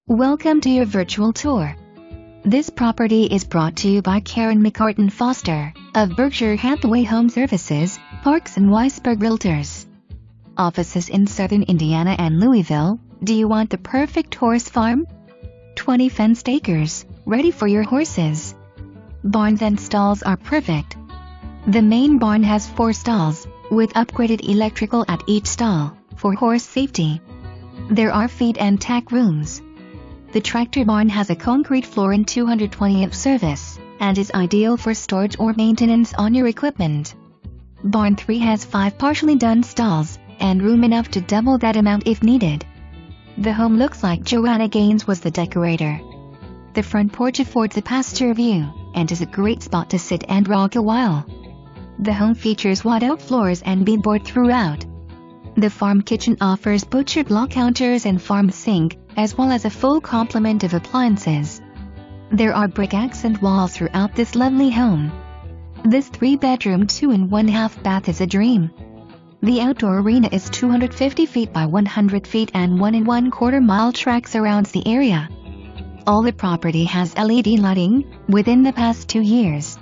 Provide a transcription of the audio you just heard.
Welcome to your virtual tour. This property is brought to you by Karen McCartan Foster of Berkshire Hathaway Home Services, Parks and Weisberg Realtors. Offices in southern Indiana and Louisville. Do you want the perfect horse farm? 20 fenced acres, ready for your horses. Barns and stalls are perfect. The main barn has 4 stalls, with upgraded electrical at each stall, for horse safety. There are feed and tack rooms. The tractor barn has a concrete floor and 220-amp service, and is ideal for storage or maintenance on your equipment. Barn 3 has 5 partially done stalls, and room enough to double that amount if needed. The home looks like Joanna Gaines was the decorator. The front porch affords a pasture view, and is a great spot to sit and rock a while. The home features wide-out floors and beadboard throughout. The farm kitchen offers butcher block counters and farm sink, as well as a full complement of appliances. There are brick accent walls throughout this lovely home. This 3-bedroom 2.5 bath is a dream. The outdoor arena is 250 feet by 100 feet and 1.25 mile track surrounds the area. All the property has LED lighting. Within the past 2 years,